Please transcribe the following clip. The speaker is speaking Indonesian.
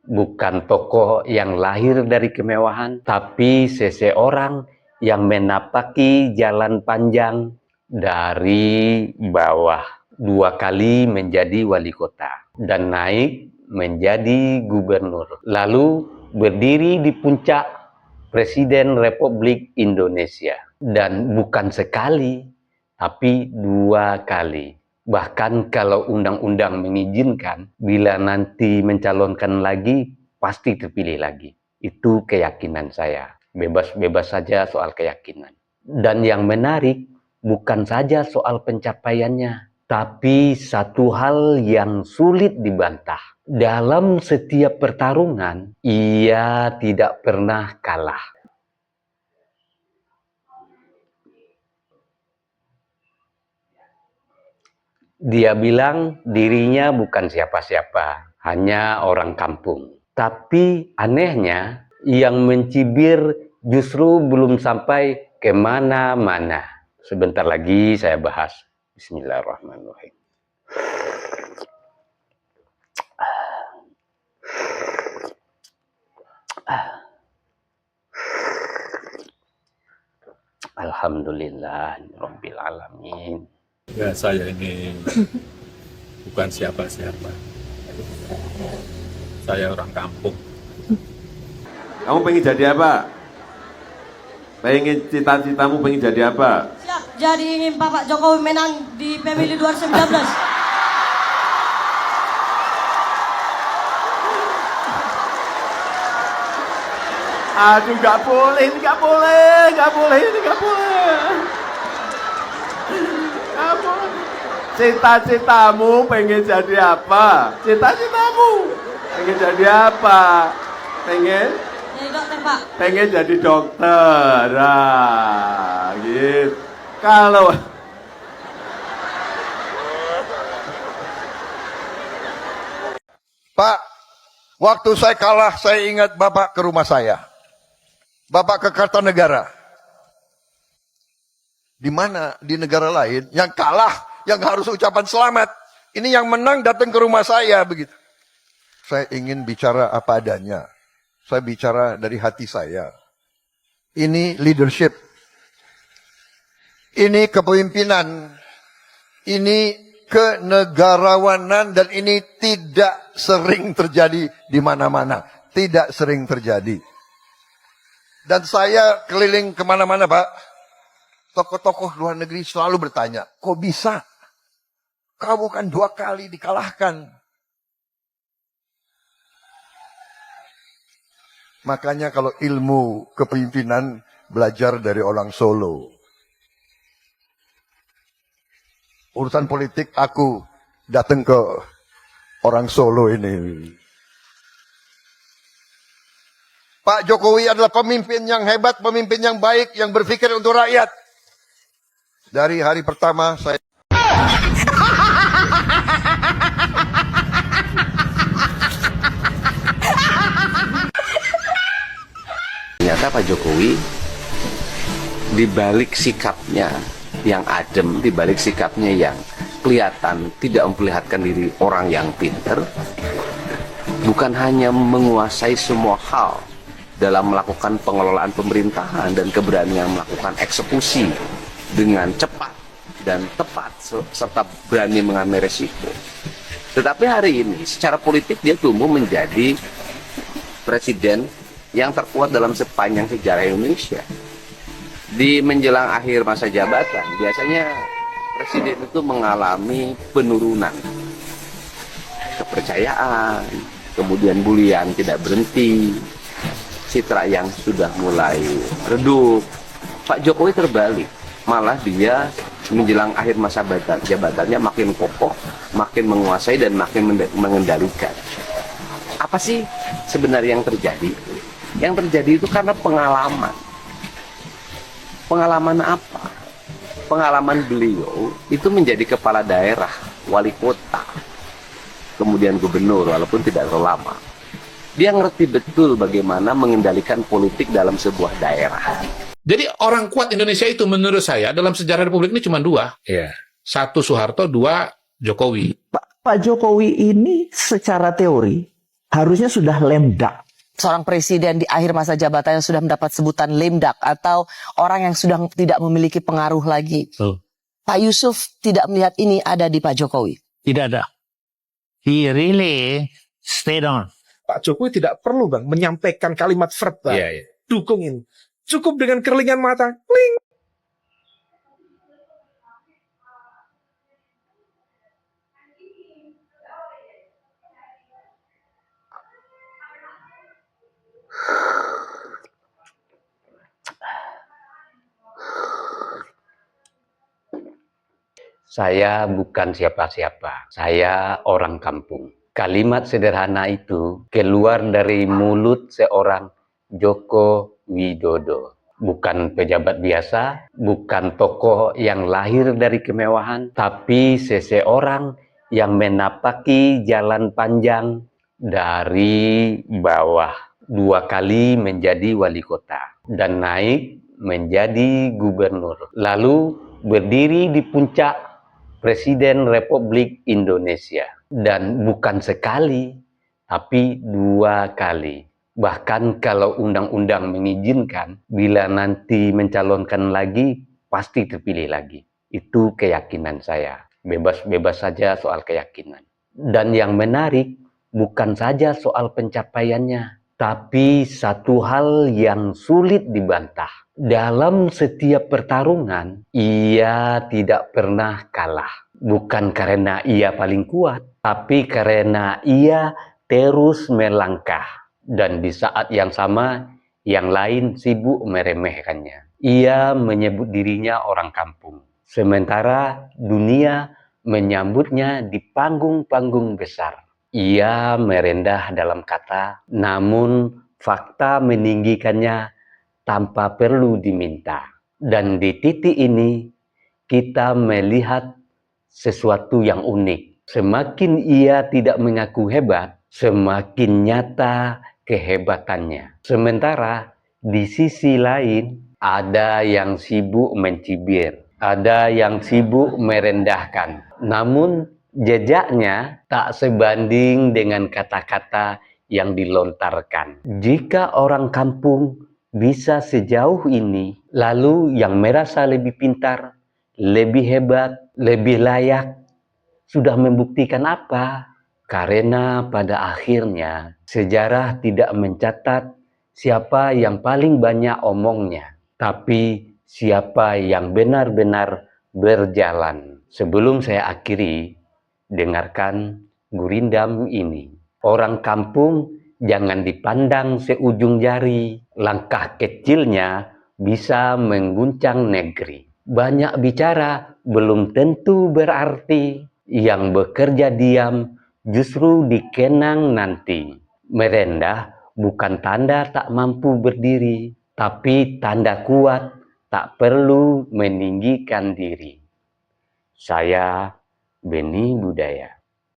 bukan tokoh yang lahir dari kemewahan, tapi seseorang yang menapaki jalan panjang dari bawah, 2 kali menjadi wali kota dan naik menjadi gubernur, lalu berdiri di puncak Presiden Republik Indonesia, dan bukan sekali tapi 2 kali. Bahkan kalau undang-undang mengizinkan, bila nanti mencalonkan lagi, pasti terpilih lagi. Itu keyakinan saya. Bebas-bebas saja soal keyakinan. Dan yang menarik, bukan saja soal pencapaiannya, tapi satu hal yang sulit dibantah. Dalam setiap pertarungan, ia tidak pernah kalah. Dia bilang dirinya bukan siapa-siapa, hanya orang kampung. Tapi anehnya, yang mencibir justru belum sampai kemana-mana. Sebentar lagi saya bahas. Bismillahirrahmanirrahim. Alhamdulillah, Rabbil Alamin. Ya, saya ini bukan siapa-siapa. Saya orang kampung. Kamu pengen jadi apa? Pengen cita-citamu pengen jadi apa? Siap, jadi Bapak Jokowi menang di pemilu 2019. Aduh, nggak boleh, ini nggak boleh, nggak boleh, ini nggak boleh. Nggak boleh. Cita-citamu pengen jadi apa? Cita-citamu pengen jadi apa? Pengen? Jadi dokter, Pak. Pengen jadi dokter. Nah, gitu. Kalau Pak, waktu saya kalah, saya ingat Bapak ke rumah saya. Bapak ke Kartanegara. Di mana di negara lain yang kalah, yang harus ucapan selamat. Ini yang menang datang ke rumah saya begitu. Saya ingin bicara apa adanya. Saya bicara dari hati saya. Ini leadership. Ini kepemimpinan. Ini kenegarawanan, dan ini tidak sering terjadi di mana-mana. Tidak sering terjadi. Dan saya keliling kemana-mana, Pak. Tokoh-tokoh luar negeri selalu bertanya, kok bisa? Kamu kan 2 kali dikalahkan. Makanya kalau ilmu kepemimpinan, belajar dari orang Solo. Urusan politik aku datang ke orang Solo ini. Pak Jokowi adalah pemimpin yang hebat, pemimpin yang baik, yang berpikir untuk rakyat. Dari hari pertama saya... Ternyata Pak Jokowi, dibalik sikapnya yang adem, dibalik sikapnya yang kelihatan tidak memperlihatkan diri orang yang pinter, bukan hanya menguasai semua hal dalam melakukan pengelolaan pemerintahan dan keberanian melakukan eksekusi dengan cepat dan tepat serta berani mengambil resiko. Tetapi hari ini secara politik dia tumbuh menjadi presiden yang terkuat dalam sepanjang sejarah Indonesia. Di menjelang akhir masa jabatan, biasanya presiden itu mengalami penurunan kepercayaan, kemudian bulian tidak berhenti, citra yang sudah mulai redup. Pak Jokowi terbalik, malah dia menjelang akhir masa jabatannya makin kokoh, makin menguasai dan makin mengendalikan. Apa sih sebenarnya yang terjadi? Yang terjadi itu karena pengalaman. Pengalaman apa? Pengalaman beliau itu menjadi kepala daerah, wali kota, kemudian gubernur, walaupun tidak terlalu lama. Dia ngerti betul bagaimana mengendalikan politik dalam sebuah daerah. Jadi orang kuat Indonesia itu menurut saya dalam sejarah Republik ini cuma 2. Iya. 1 Soeharto, 2 Jokowi. Pak Jokowi ini secara teori harusnya sudah lemdak. Seorang presiden di akhir masa jabatannya sudah mendapat sebutan lemdak atau orang yang sudah tidak memiliki pengaruh lagi. Pak Yusuf tidak melihat ini ada di Pak Jokowi. Tidak ada. He really stayed on. Pak Jokowi tidak perlu Bang menyampaikan kalimat verbal. Dukungin. Cukup dengan kerlingan mata. Kling. Saya bukan siapa-siapa. Saya orang kampung. Kalimat sederhana itu keluar dari mulut seorang Joko Widodo. Bukan pejabat biasa, bukan tokoh yang lahir dari kemewahan, tapi seseorang yang menapaki jalan panjang dari bawah. 2 kali menjadi wali kota dan naik menjadi gubernur. Lalu berdiri di puncak Presiden Republik Indonesia. Dan bukan sekali, tapi 2 kali. Bahkan kalau undang-undang mengizinkan, bila nanti mencalonkan lagi, pasti terpilih lagi. Itu keyakinan saya. Bebas-bebas saja soal keyakinan. Dan yang menarik, bukan saja soal pencapaiannya, tapi satu hal yang sulit dibantah. Dalam setiap pertarungan, ia tidak pernah kalah. Bukan karena ia paling kuat, tapi karena ia terus melangkah. Dan di saat yang sama, yang lain sibuk meremehkannya. Ia menyebut dirinya orang kampung. Sementara dunia menyambutnya di panggung-panggung besar. Ia merendah dalam kata, namun fakta meninggikannya tanpa perlu diminta. Dan di titik ini, kita melihat sesuatu yang unik. Semakin ia tidak mengaku hebat, semakin nyata kehebatannya. Sementara di sisi lain, ada yang sibuk mencibir, ada yang sibuk merendahkan. Namun, jejaknya tak sebanding dengan kata-kata yang dilontarkan. Jika orang kampung bisa sejauh ini, lalu yang merasa lebih pintar, lebih hebat, lebih layak, sudah membuktikan apa? Karena pada akhirnya sejarah tidak mencatat siapa yang paling banyak omongnya, tapi siapa yang benar-benar berjalan. Sebelum saya akhiri, dengarkan gurindam ini. Orang kampung jangan dipandang seujung jari. Langkah kecilnya bisa mengguncang negeri. Banyak bicara belum tentu berarti. Yang bekerja diam justru dikenang nanti. Merendah bukan tanda tak mampu berdiri, tapi tanda kuat tak perlu meninggikan diri. Saya Beni Budaya.